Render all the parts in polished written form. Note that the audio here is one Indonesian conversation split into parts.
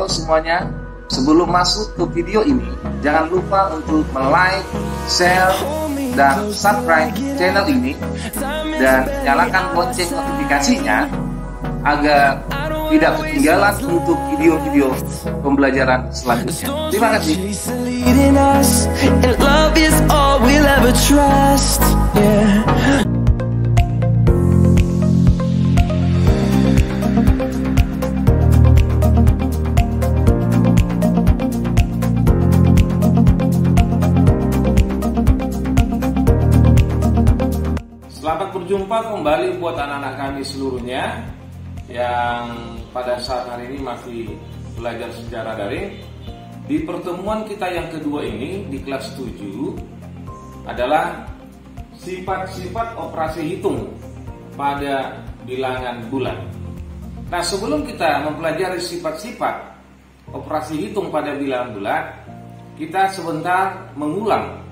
Halo semuanya, sebelum masuk ke video ini, jangan lupa untuk like, share, dan subscribe channel ini, dan nyalakan lonceng notifikasinya agar tidak ketinggalan untuk video-video pembelajaran selanjutnya. Terima kasih. Selamat berjumpa kembali buat anak-anak kami seluruhnya yang pada saat hari ini masih belajar secara daring. Di pertemuan kita yang kedua ini di kelas 7 adalah sifat-sifat operasi hitung pada bilangan bulat. Nah, sebelum kita mempelajari sifat-sifat operasi hitung pada bilangan bulat, kita sebentar mengulang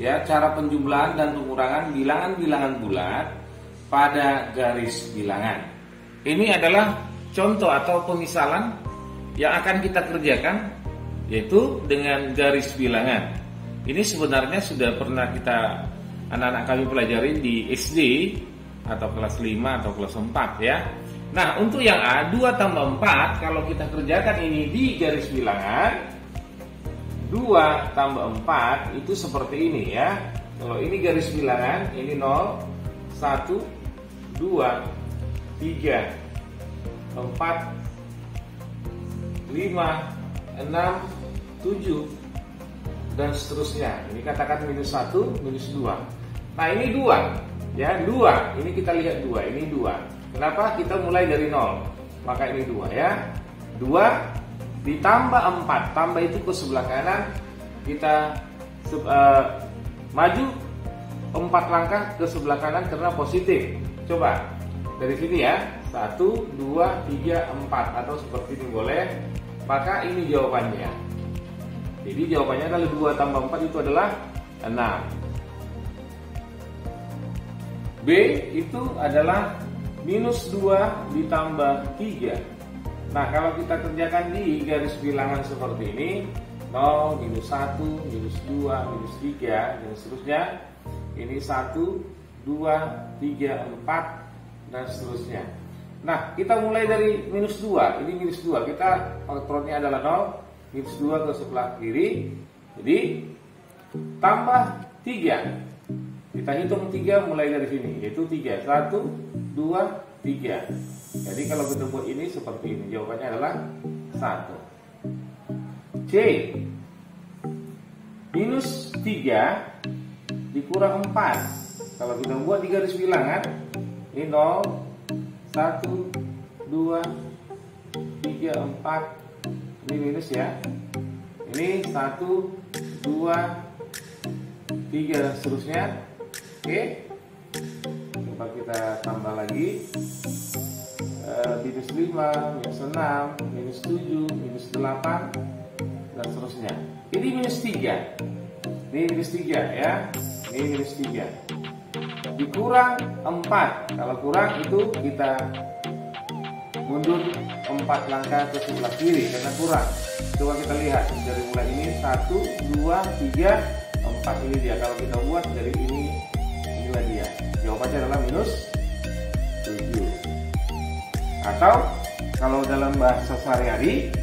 ya cara penjumlahan dan pengurangan bilangan-bilangan bulat pada garis bilangan. Ini adalah contoh atau pemisalan yang akan kita kerjakan, yaitu dengan garis bilangan. Ini sebenarnya sudah pernah kita anak-anak kami pelajari di SD atau kelas 5 atau kelas 4 ya. Nah, untuk yang A, 2 tambah 4, kalau kita kerjakan ini di garis bilangan 2 tambah 4 itu seperti ini ya. Kalau ini garis bilangan, ini 0, 1, 2, 3, 4, 5, 6, 7, dan seterusnya. Ini katakan minus 1, minus 2. Nah, ini 2 ya, 2. Ini kita lihat 2, ini 2. Kenapa? Kita mulai dari 0. Maka ini 2 ya. 2 ditambah 4, tambah itu ke sebelah kanan, kita maju 4 langkah ke sebelah kanan karena positif. Coba dari sini ya, 1, 2, 3, 4 atau seperti ini boleh. Maka ini jawabannya. Jadi jawabannya adalah 2 tambah 4 itu adalah 6. B itu adalah minus 2 ditambah 3. Nah, kalau kita kerjakan di garis bilangan seperti ini, 0, minus 1, minus 2, minus 3, dan seterusnya. Ini 1, 2, 3, 4, dan seterusnya. Nah, kita mulai dari minus 2. Ini minus 2, kita faktornya adalah 0, minus 2 ke sebelah kiri. Jadi, tambah 3. Kita hitung 3 mulai dari sini, yaitu 3. 1, 2, 3. Jadi kalau kita buat ini seperti ini, jawabannya adalah 1. C, minus 3 dikurang 4. Kalau kita buat di garis bilangan, ini 0, 1, 2, 3, 4. Ini minus ya. Ini 1, 2, 3, dan seterusnya. Oke, coba kita tambah lagi. Minus 5, minus 6, minus 7, minus 8, dan seterusnya. Ini minus 3. Ini minus 3 ya. Ini minus 3. Dikurang 4. Kalau kurang itu kita mundur 4 langkah ke sebelah kiri karena kurang. Coba kita lihat dari mulai ini 1, 2, 3, 4. Ini dia. Kalau kita buat dari ini, inilah dia. Jawabannya adalah minus 7. Atau kalau dalam bahasa sehari-hari,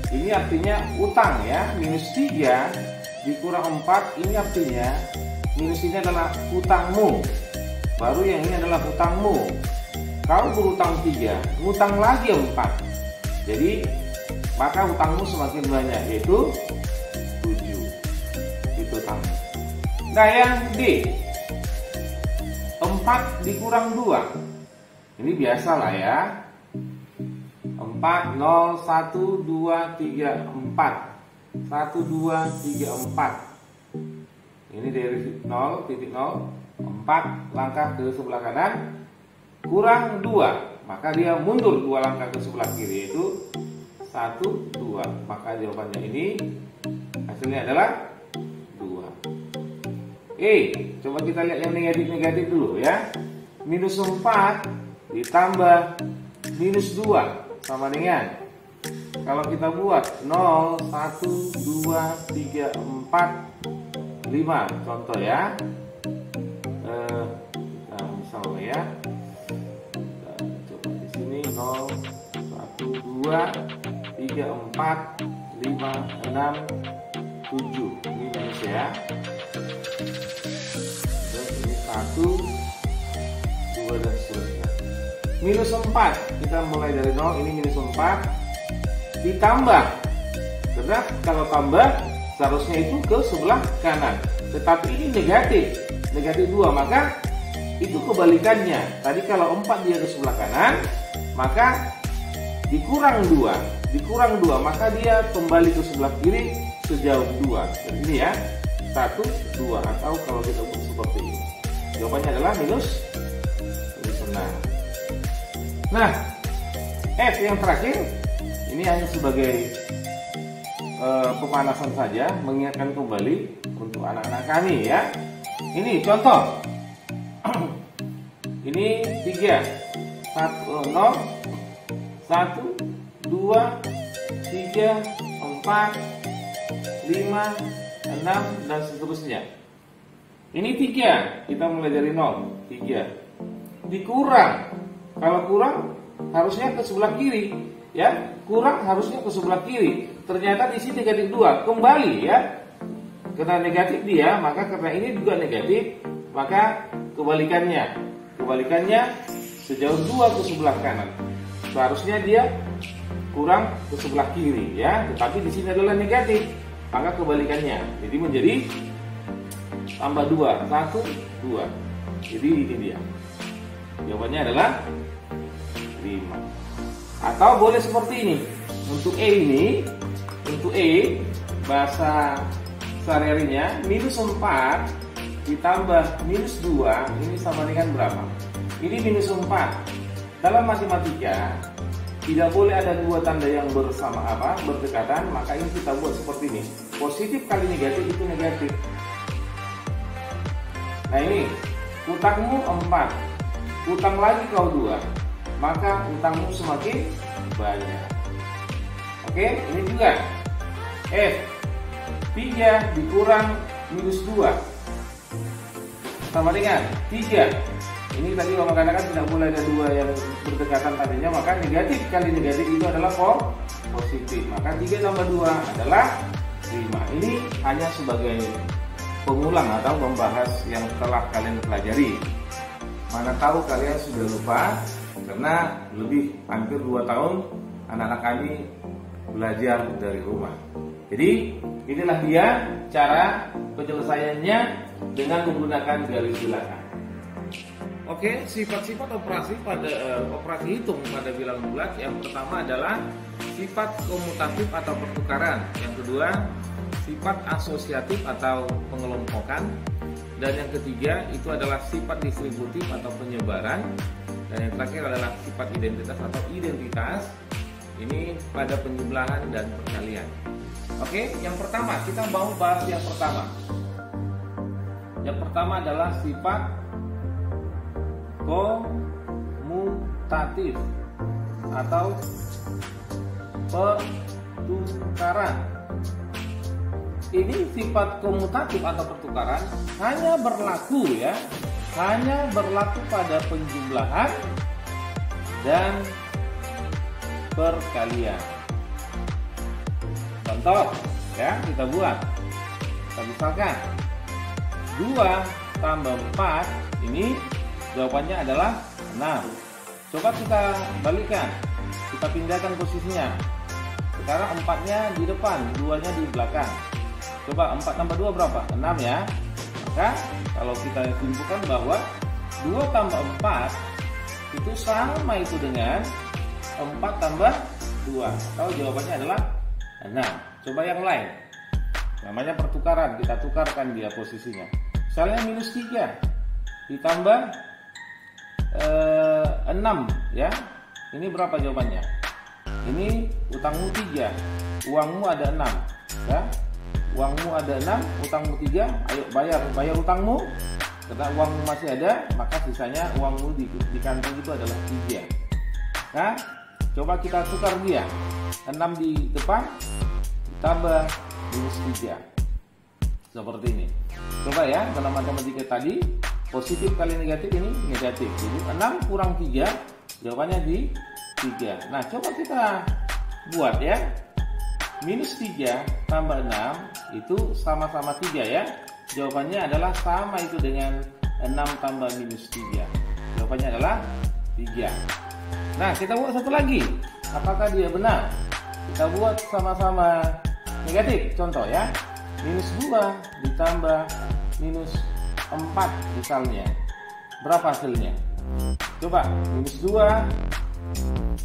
ini artinya utang ya. Minus 3 dikurang 4, ini artinya minus ini adalah utangmu. Baru yang ini adalah utangmu. Kau berutang 3, ngutang lagi 4. Jadi maka utangmu semakin banyak, yaitu 7. Itu utangmu. Nah, yang D, 4 dikurang 2. Ini biasa lah ya. 4, 0, 1, 2, 3, 4. 1, 2, 3, 4. Ini dari 0, titik 0, 4 langkah ke sebelah kanan, kurang 2. Maka dia mundur 2 langkah ke sebelah kiri, yaitu 1, 2. Maka jawabannya ini hasilnya adalah 2. Coba kita lihat yang negatif-negatif dulu ya. Minus 4 ditambah minus 2 sama dengan Kalau kita buat 0, 1, 2, 3, 4, 5 contoh ya. Misalnya ya, coba di sini 0, 1, 2, 3, 4, 5, 6, 7. Ini minus ya. Dan ini 1, 2 dan seterusnya. Minus 4, kita mulai dari 0, ini minus 4 ditambah, karena kalau tambah seharusnya itu ke sebelah kanan, tetapi ini negatif 2, maka itu kebalikannya. Tadi kalau 4 dia ke sebelah kanan, maka dikurang 2, maka dia kembali ke sebelah kiri sejauh 2. Dan ini ya, 1, 2, atau kalau kita buat seperti ini, jawabannya adalah minus 6. Nah, F yang terakhir ini hanya sebagai pemanasan saja, mengingatkan kembali untuk anak-anak kami ya. Ini contoh. Ini 3, 1, 0, 1, 2, 3, 4, 5, 6 dan seterusnya. Ini 3, kita mulai dari 0, 3. Dikurang, kalau kurang harusnya ke sebelah kiri ya, kurang harusnya ke sebelah kiri. Ternyata di sini negatif 2, kembali ya. Karena negatif dia, maka karena ini juga negatif, maka kebalikannya sejauh 2 ke sebelah kanan. Seharusnya dia kurang ke sebelah kiri ya, tetapi di sini adalah negatif, maka kebalikannya. Jadi menjadi tambah 2, 1, 2. Jadi ini dia. Jawabannya adalah 5. Atau boleh seperti ini. Untuk E bahasa sehari-harinya minus 4 ditambah minus 2 ini sama dengan berapa? Ini minus 4. Dalam matematika tidak boleh ada dua tanda yang berdekatan, maka ini kita buat seperti ini. Positif kali negatif itu negatif. Nah ini, utangmu 4, utang lagi kau 2, maka utangmu semakin banyak. Oke, ini juga F 3 dikurang minus 2 sama dengan 3. Ini tadi kalau katakan tidak boleh ada dua yang berdekatan tadinya, maka negatif kali negatif itu adalah positif. Maka 3 tambah 2 adalah 5. Ini hanya sebagai pengulang atau membahas yang telah kalian pelajari. Mana tahu kalian sudah lupa, karena lebih hampir 2 tahun anak-anak kami belajar dari rumah. Jadi inilah dia cara penyelesaiannya dengan menggunakan garis bilangan. Oke, sifat-sifat operasi hitung pada bilangan bulat. Yang pertama adalah sifat komutatif atau pertukaran. Yang kedua, sifat asosiatif atau pengelompokan. Dan yang ketiga itu adalah sifat distributif atau penyebaran. Dan yang terakhir adalah sifat identitas atau identitas. Ini pada penjumlahan dan perkalian. Oke, yang pertama kita mau bahas yang pertama. Yang pertama adalah sifat komutatif atau pertukaran. Ini sifat komutatif atau pertukaran hanya berlaku pada penjumlahan dan perkalian. Contoh ya, kita buat. Kita misalkan 2 tambah 4 ini jawabannya adalah 6. Coba kita balikan, kita pindahkan posisinya. Sekarang 4-nya di depan, 2-nya di belakang. Coba 4 tambah 2 berapa? 6 ya. Maka kalau kita simpulkan bahwa 2 tambah 4 itu sama itu dengan 4 tambah 2. Atau jawabannya adalah 6. Coba yang lain. Namanya pertukaran, kita tukarkan dia posisinya. Misalnya minus 3 ditambah 6 ya. Ini berapa jawabannya? Ini utangmu 3, uangmu ada 6 ya. Uangmu ada 6, utangmu 3, ayo bayar utangmu. Karena uangmu masih ada, maka sisanya uangmu di kantong itu adalah 3. Nah, coba kita tukar dia. 6 di depan ditambah minus 3. Seperti ini. Coba ya, dalam matematika tadi positif kali negatif ini negatif. Jadi 6 kurang 3 jawabannya di 3. Nah, coba kita buat ya. Minus 3 tambah 6 itu sama-sama 3 ya. Jawabannya adalah sama itu dengan 6 tambah minus 3. Jawabannya adalah 3. Nah, kita buat satu lagi. Apakah dia benar? Kita buat sama-sama negatif. Contoh ya. Minus 2 ditambah minus 4 misalnya. Berapa hasilnya? Coba, minus 2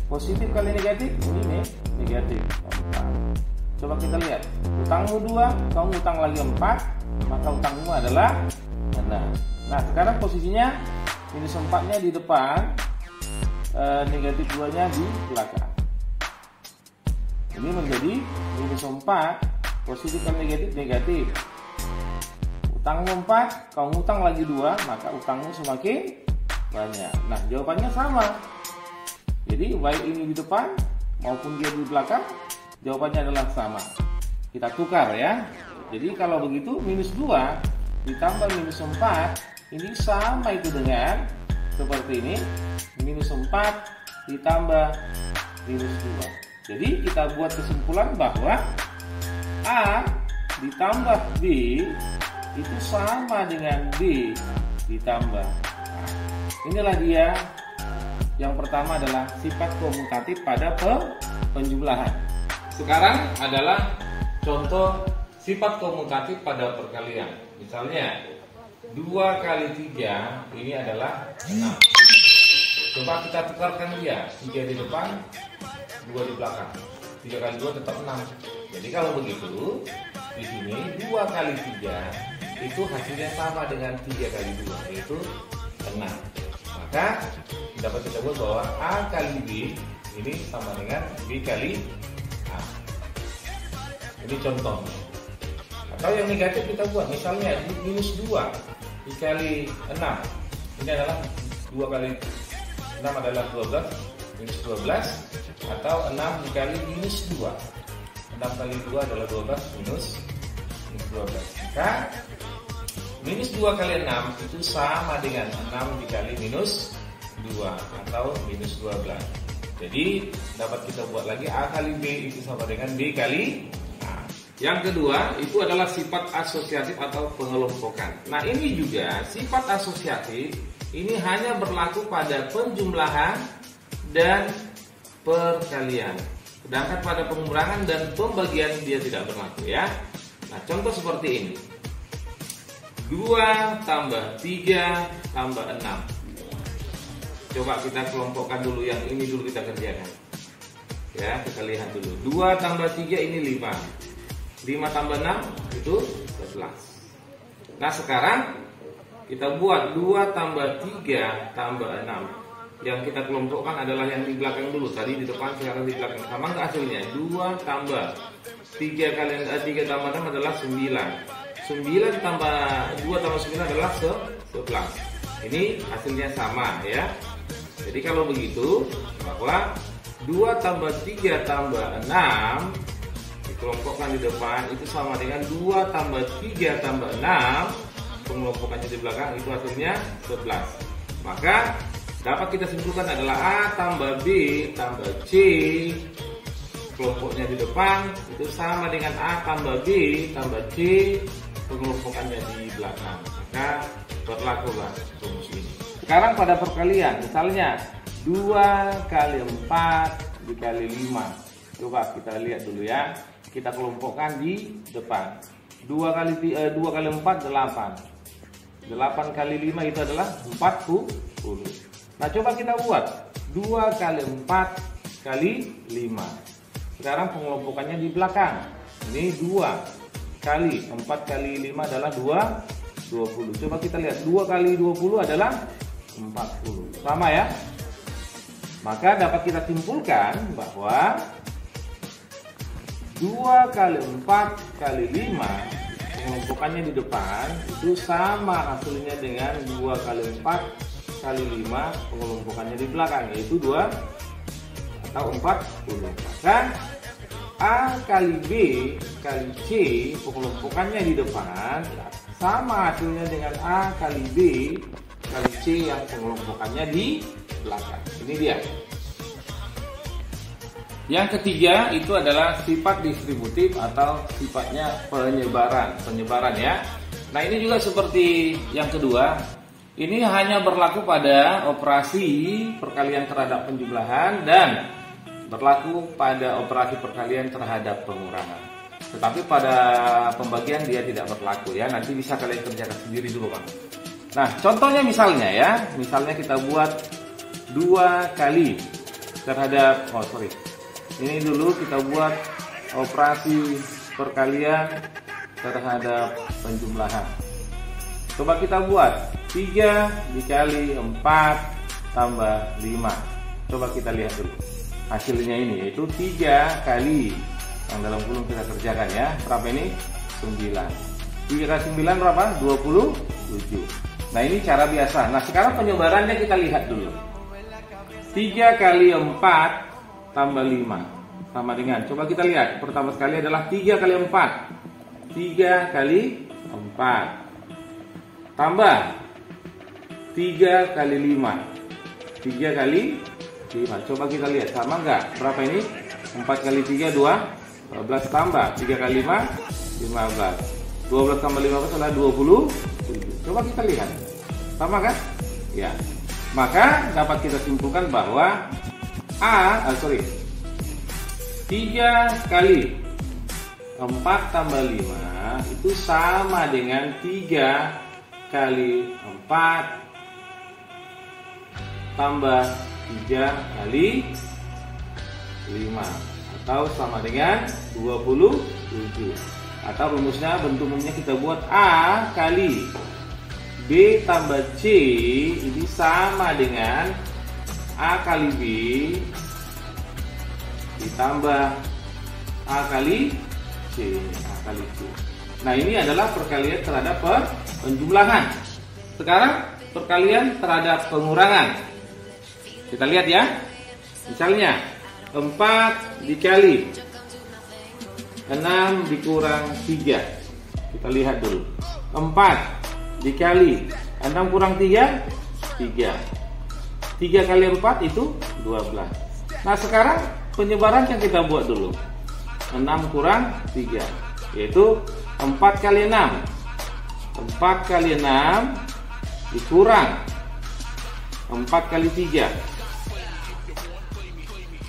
positif kali negatif, ini nih negatif 4. Coba kita lihat, utangmu 2, kamu utang lagi 4, maka utangmu adalah 6. Nah, sekarang posisinya minus 4-nya di depan, negatif 2-nya di belakang. Ini menjadi minus 4, positif kali negatif, negatif. Utangmu 4, kamu utang lagi 2, maka utangmu semakin banyak. Nah, jawabannya sama. Jadi baik ini di depan maupun dia di belakang, jawabannya adalah sama. Kita tukar ya. Jadi kalau begitu minus 2 ditambah minus 4 ini sama itu dengan seperti ini. Minus 4 ditambah minus 2. Jadi kita buat kesimpulan bahwa A ditambah B itu sama dengan B ditambah A. Inilah dia. Yang pertama adalah sifat komutatif pada penjumlahan. Sekarang adalah contoh sifat komutatif pada perkalian. Misalnya 2 kali 3 ini adalah 6. Coba kita tukarkan dia. 3 di depan, 2 di belakang. 3 kali 2 tetap 6. Jadi kalau begitu, di sini 2 kali 3 itu hasilnya sama dengan 3 kali 2, yaitu 6. Maka dapat kita buat bahwa A kali B ini sama dengan B kali A. Ini contoh. Atau yang negatif kita buat, misalnya minus 2 dikali 6. Ini adalah 2 kali 6 adalah 12, minus 12. Atau 6 dikali minus 2. 6 kali 2 adalah 12 minus 12. Maka minus 2 kali 6 itu sama dengan 6 dikali minus 2 atau minus 12. Jadi dapat kita buat lagi A kali B itu sama dengan B kali A. Yang kedua itu adalah sifat asosiatif atau pengelompokan. Nah, ini juga sifat asosiatif ini hanya berlaku pada penjumlahan dan perkalian. Sedangkan pada pengurangan dan pembagian dia tidak berlaku ya. Nah, contoh seperti ini. 2 tambah 3 tambah 6. Coba kita kelompokkan dulu yang ini dulu kita kerjakan. Ya, kita lihat dulu. 2 tambah 3 ini 5. 5 tambah 6 itu 11. Nah, sekarang kita buat 2 tambah 3 tambah 6. Yang kita kelompokkan adalah yang di belakang dulu. Tadi di depan, sekarang di belakang. Sama nggak hasilnya? 2 tambah 3 kali 3 tambah 6 adalah 9. 9 tambah 2 tambah 9 adalah 11. Ini hasilnya sama ya. Jadi kalau begitu, bahwa 2 tambah 3 tambah 6 dikelompokkan di depan itu sama dengan 2 tambah 3 tambah 6 pengelompokannya di belakang itu hasilnya 11. Maka dapat kita simpulkan adalah A tambah B tambah C kelompoknya di depan itu sama dengan A tambah B tambah C pengelompokannya di belakang. Maka berlakulah rumus ini. Sekarang pada perkalian, misalnya 2 kali 4 dikali 5. Coba kita lihat dulu ya. Kita kelompokkan di depan. 2 kali 4 8. 8 kali 5 itu adalah 40. Nah, coba kita buat 2 kali 4 kali 5. Sekarang pengelompokannya di belakang. Ini 2 kali 4 kali 5 adalah 20. Coba kita lihat 2 kali 20 adalah 40. Sama ya. Maka dapat kita simpulkan bahwa 2 kali 4 kali 5 pengelompokannya di depan itu sama hasilnya dengan 2 kali 4 kali 5 pengelompokannya di belakang, yaitu 2 atau 40. Maka A kali B kali C, pengelompokannya di depan, sama hasilnya dengan A kali B kali C yang pengelompokannya di belakang. Ini dia. Yang ketiga itu adalah sifat distributif atau sifatnya penyebaran ya. Nah, ini juga seperti yang kedua. Ini hanya berlaku pada operasi perkalian terhadap penjumlahan dan berlaku pada operasi perkalian terhadap pengurangan. Tetapi pada pembagian dia tidak berlaku ya. Nanti bisa kalian kerjakan sendiri dulu, Bang. Nah, contohnya misalnya ya. Misalnya kita buat 2 kali terhadap ini dulu kita buat operasi perkalian terhadap penjumlahan. Coba kita buat 3 dikali 4 tambah 5. Coba kita lihat dulu hasilnya ini, yaitu 3 kali yang dalam kurung kita kerjakan ya. Berapa ini? 9. 3 kali 9 berapa? 27. Nah, ini cara biasa. Nah, sekarang penyebarannya kita lihat dulu. 3 kali 4 tambah 5 sama dengan, coba kita lihat, pertama sekali adalah 3 kali 4. 3 kali 4 tambah 3 kali 5. 3 kali 5. Coba kita lihat sama enggak? Berapa ini? 4 kali 3 12 tambah 3 kali 5 15. 12 tambah 15 adalah 27. Coba kita lihat. Sama kan? Ya. Maka dapat kita simpulkan bahwa 3 kali 4 tambah 5 itu sama dengan 3 kali 4 tambah 3 kali 5 atau sama dengan 27. Atau rumusnya, bentuk umumnya kita buat A kali B tambah C ini sama dengan A kali B ditambah A kali C. Nah, ini adalah perkalian terhadap penjumlahan. Sekarang perkalian terhadap pengurangan. Kita lihat ya. Misalnya 4 dikali 6 dikurang 3. Kita lihat dulu. 4 dikali 6 kurang 3 3 kali 4 itu 12. Nah, sekarang penyebaran yang kita buat dulu. 6 kurang 3 yaitu 4 kali 6. 4 kali 6 dikurang 4 kali 3.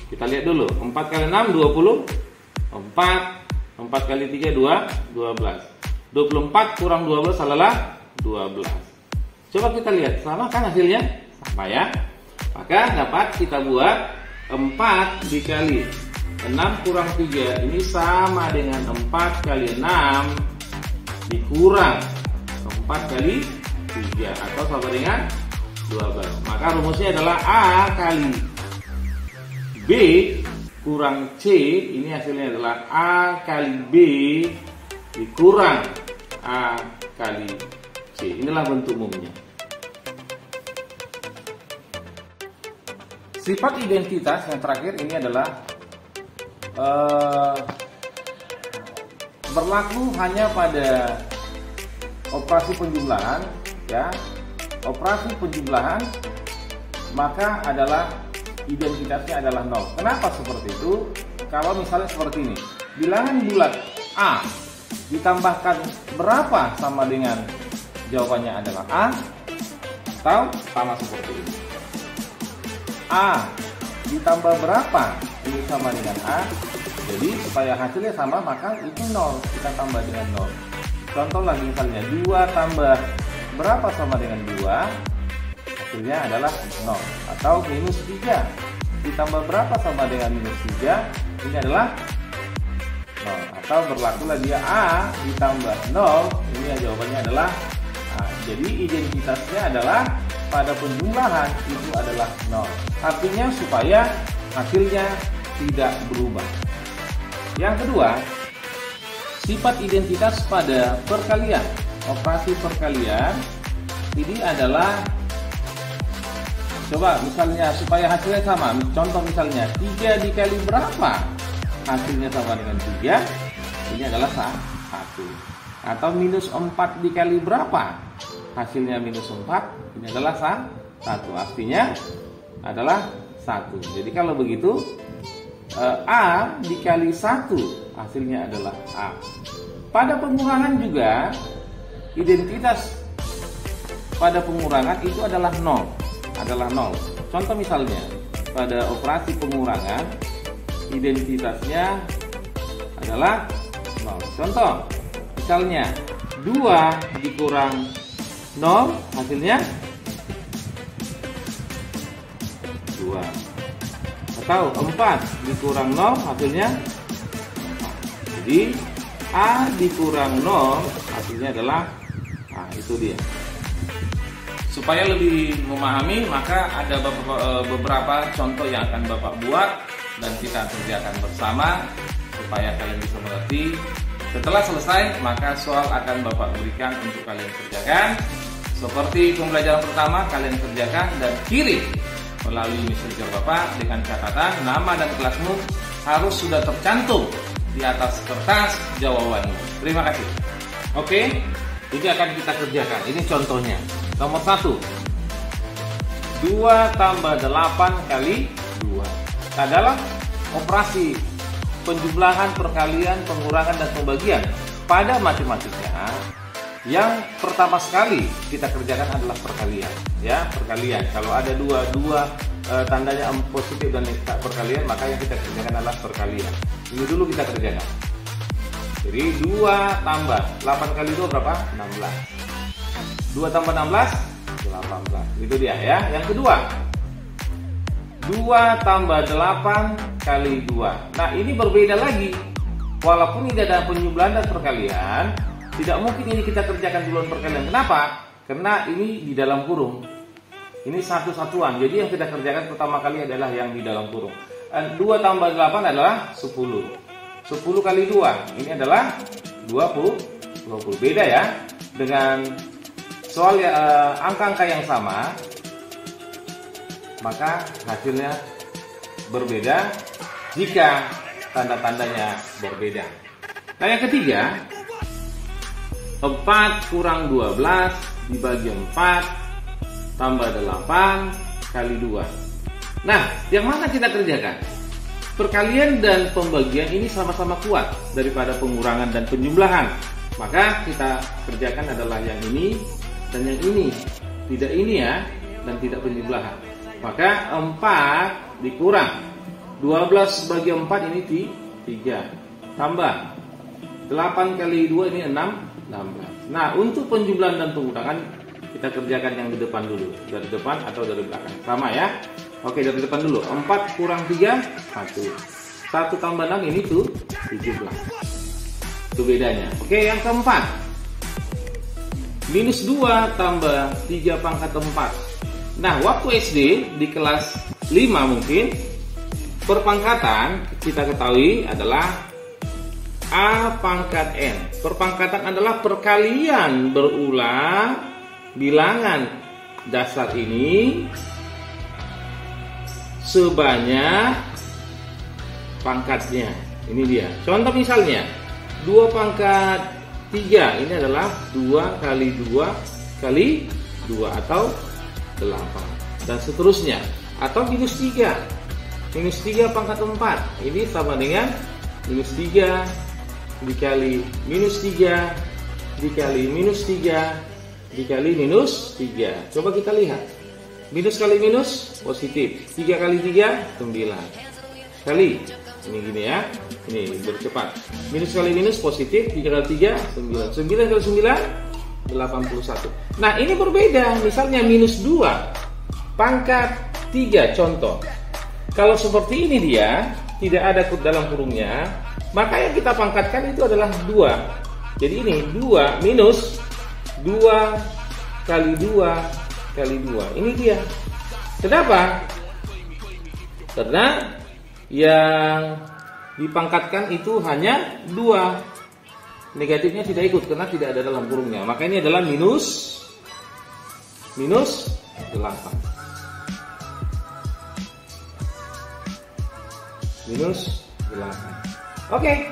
Kita lihat dulu. 4 kali 6 4 kali 3 12. 24 kurang 12 adalah 12. Coba kita lihat, sama kan hasilnya? Sama ya. Maka dapat kita buat 4 dikali 6 kurang 3 ini sama dengan 4 kali 6 dikurang 4 kali 3 atau sama dengan 12. Maka rumusnya adalah A kali B kurang C, ini hasilnya adalah A kali B dikurang A kali C. Inilah bentuk umumnya. Sifat identitas yang terakhir ini adalah berlaku hanya pada operasi penjumlahan ya. Operasi penjumlahan maka adalah identitasnya adalah 0. Kenapa seperti itu? Kalau misalnya seperti ini, bilangan bulat A ditambahkan berapa sama dengan jawabannya adalah A, atau sama seperti ini. A ditambah berapa ini sama dengan A. Jadi supaya hasilnya sama maka itu 0, kita tambah dengan 0. Contoh lagi misalnya 2 tambah berapa sama dengan 2, hasilnya adalah 0. Atau minus 3 ditambah berapa sama dengan minus 3, ini adalah 0. Atau berlakulah dia A ditambah 0, ini jawabannya adalah A. Jadi identitasnya adalah pada penjumlahan itu adalah 0. Artinya supaya hasilnya tidak berubah. Yang kedua, sifat identitas pada perkalian. Operasi perkalian ini adalah, coba misalnya supaya hasilnya sama. Contoh misalnya 3 dikali berapa hasilnya sama dengan 3, ini adalah 1. Atau minus 4 dikali berapa? Hasilnya minus 4, ini adalah 1. Artinya adalah 1. Jadi kalau begitu A dikali 1 hasilnya adalah A. Pada pengurangan juga identitas pada pengurangan itu adalah 0. Contoh misalnya pada operasi pengurangan identitasnya adalah 0. Contoh misalnya 2 dikurang 0 hasilnya 2. Atau 4 dikurang 0 hasilnya 4. Jadi A dikurang 0 hasilnya adalah A. Itu dia. Supaya lebih memahami, maka ada beberapa contoh yang akan Bapak buat dan kita kerjakan bersama supaya kalian bisa mengerti. Setelah selesai, maka soal akan Bapak berikan untuk kalian kerjakan. Seperti pembelajaran pertama, kalian kerjakan dan kirim melalui messenger Bapak dengan catatan nama dan kelasmu harus sudah tercantum di atas kertas jawabanmu. Terima kasih. Oke, ini akan kita kerjakan. Ini contohnya. Nomor 1, 2 tambah 8 kali 2. Nah, dalam operasi penjumlahan, perkalian, pengurangan, dan pembagian pada matematika, yang pertama sekali kita kerjakan adalah perkalian. Ya, perkalian. Kalau ada dua tandanya positif dan perkalian, maka yang kita kerjakan adalah perkalian. Ini dulu kita kerjakan. Jadi 2 tambah 8 kali 2 berapa? 16. 2 tambah 16, 18. Itu dia ya. Yang kedua, 2 tambah 8 kali 2. Nah, ini berbeda lagi. Walaupun ini ada penjumlahan dan perkalian, tidak mungkin ini kita kerjakan duluan perkalian. Kenapa? Karena ini di dalam kurung. Ini satu-satuan. Jadi yang kita kerjakan pertama kali adalah yang di dalam kurung. 2 tambah 8 adalah 10. 10 kali 2, ini adalah 20. Beda ya. Dengan soal angka-angka yang sama, maka hasilnya berbeda jika tanda-tandanya berbeda. Nah, yang ketiga, 4 kurang 12 dibagi 4 tambah 8 kali 2. Nah, yang mana kita kerjakan? Perkalian dan pembagian ini sama-sama kuat daripada pengurangan dan penjumlahan. Maka kita kerjakan adalah yang ini dan yang ini. Tidak ini ya, dan tidak penjumlahan. Maka 4 dikurang 12 bagi 4 ini 3. Tambah 8 kali 2 ini 16. Nah, untuk penjumlahan dan pengurangan kita kerjakan yang di depan dulu. Dari depan atau dari belakang. Sama ya. Oke, dari depan dulu. 4 kurang 3, 1. 1 tambah 6 ini tuh 17. Itu bedanya. Oke, yang keempat. Minus 2 tambah 3 pangkat 4. Nah, waktu SD di kelas 5 mungkin, perpangkatan kita ketahui adalah A pangkat N. Perpangkatan adalah perkalian berulang bilangan dasar ini sebanyak pangkatnya. Ini dia. Contoh misalnya 2 pangkat 3 ini adalah 2 kali 2 kali 2 atau 8 dan seterusnya. Atau minus 3. Minus 3 pangkat 4 ini sama dengan minus 3 dikali minus 3 dikali minus 3 dikali minus 3. Coba kita lihat. Minus kali minus positif. 3 kali 3 9. Kali ini gini ya. Ini bercepat. Minus kali minus positif. 3 kali 3 9. 9 kali 9 81. Nah, ini berbeda. Misalnya minus 2 pangkat 3 contoh. Kalau seperti ini dia tidak ada dalam kurungnya, maka yang kita pangkatkan itu adalah 2. Jadi ini 2 minus 2 kali 2 kali 2. Ini dia. Kenapa? Karena yang dipangkatkan itu hanya 2. Negatifnya tidak ikut karena tidak ada dalam kurungnya. Maka ini adalah minus 8. Minus 8. Oke.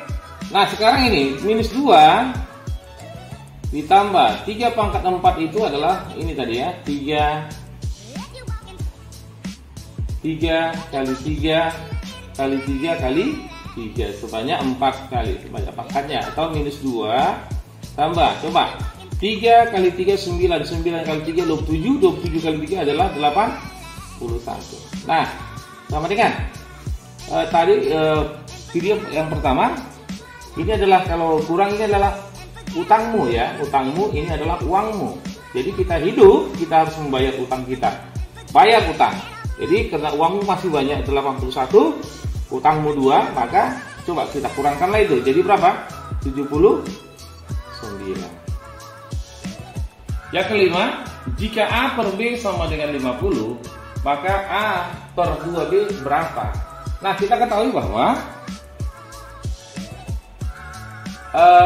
Nah sekarang ini minus 2 ditambah 3 pangkat 4 itu adalah ini tadi ya, 3 kali 3 kali 3 kali 3 sebanyak 4 kali sebanyak pangkatnya, atau minus 2 tambah, coba 3 kali 3 9, 9 kali 3 27, 27 kali 3 adalah 81. Nah sama dengan tadi video yang pertama, ini adalah kalau kurang ini adalah utangmu ya, utangmu ini adalah uangmu. Jadi kita hidup, kita harus membayar utang kita, bayar utang. Jadi karena uangmu masih banyak 81, utangmu 2, maka coba kita kurangkanlah itu. Jadi berapa? 79. Yang kelima, jika A per B sama dengan 50, maka A per 2B berapa? Nah kita ketahui bahwa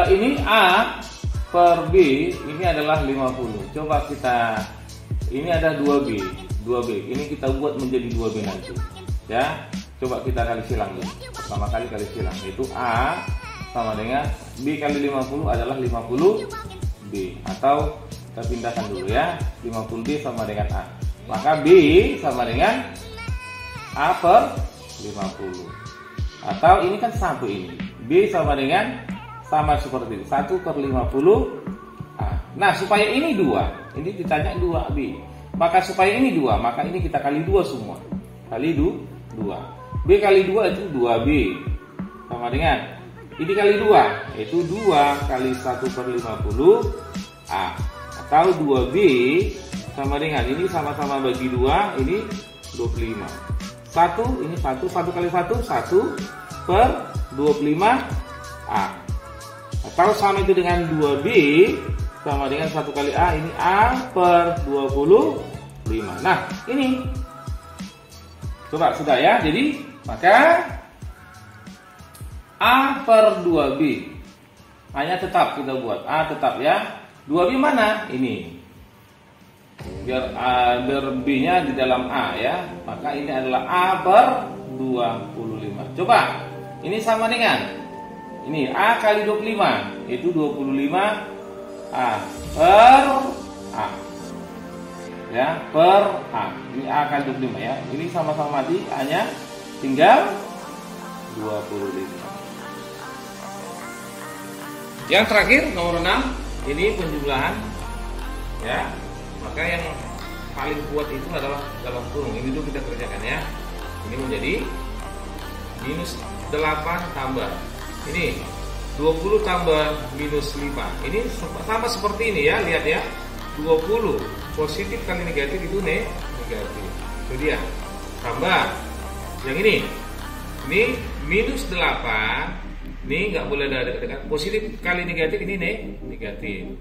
ini A per B ini adalah 50. Coba kita, ini ada 2B, ini kita buat menjadi 2B nanti ya. Coba kita kali silang dulu. Pertama kali kali silang, yaitu A sama dengan B kali 50 adalah 50B, atau kita pindahkan dulu ya, 50B sama dengan A, maka B sama dengan A per 50, atau ini kan satu, ini B sama dengan sama seperti ini, 1 per 50 A. Nah supaya ini 2, ini ditanya 2B, maka supaya ini 2, maka ini kita kali 2 semua, kali 2. B kali 2 itu 2B sama dengan ini kali 2, yaitu 2 kali 1 per 50 A, atau 2B sama dengan ini sama-sama bagi 2, ini 25. 1 ini 1 kali 1 1 per 25 A, atau sama itu dengan 2B sama dengan 1 kali A, ini A per 25. Nah ini coba sudah ya, jadi maka A per 2B hanya tetap kita buat A tetap ya. 2B mana? Ini biar B nya di dalam A ya, maka ini adalah A per 25. Coba ini sama dengan ini A kali 25, itu 25 A per A ya, per A. Ini A kali 25 ya, ini sama-sama mati, A nya tinggal 25. Yang terakhir nomor 6, ini penjumlahan ya, maka yang paling kuat itu adalah dalam kurung. Ini dulu kita kerjakan ya. Ini menjadi minus 8 tambah ini 20 tambah minus 5. Ini sama seperti ini ya, lihat ya, 20 positif kali negatif itu negatif, itu dia. Tambah yang ini minus 8, ini nggak boleh ada dekat-dekat, positif kali negatif ini negatif.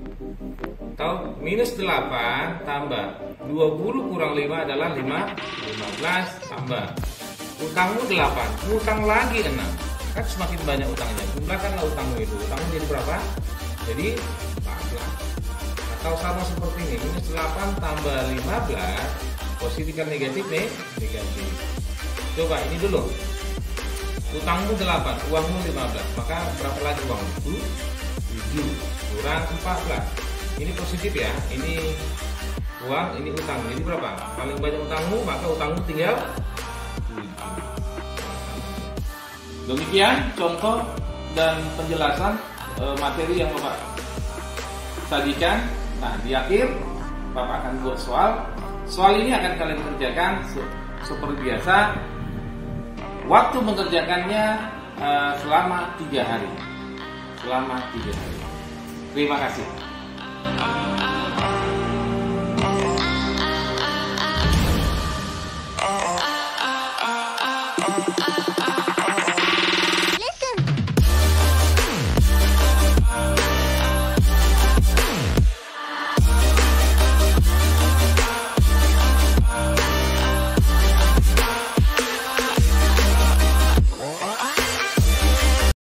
Atau minus 8 tambah 20 kurang 5 adalah 15 tambah utangmu 8, utang lagi 6, kan semakin banyak utangnya, jumlahkanlah utangmu itu, utangmu jadi berapa? Jadi 14. Atau sama seperti ini, minus 8 tambah 15, positif kali negatif negatif. Coba ini dulu, utangmu 8, uangmu 15, maka berapa lagi uangmu? 7 kurang 14. Ini positif ya, ini uang, ini utang, jadi berapa? Paling banyak utangmu, maka utangmu tinggal 7. Demikian contoh dan penjelasan materi yang Bapak sajikan. Nah di akhir Bapak akan buat soal. Soal ini akan kalian kerjakan seperti biasa. Waktu mengerjakannya selama 3 hari. Terima kasih.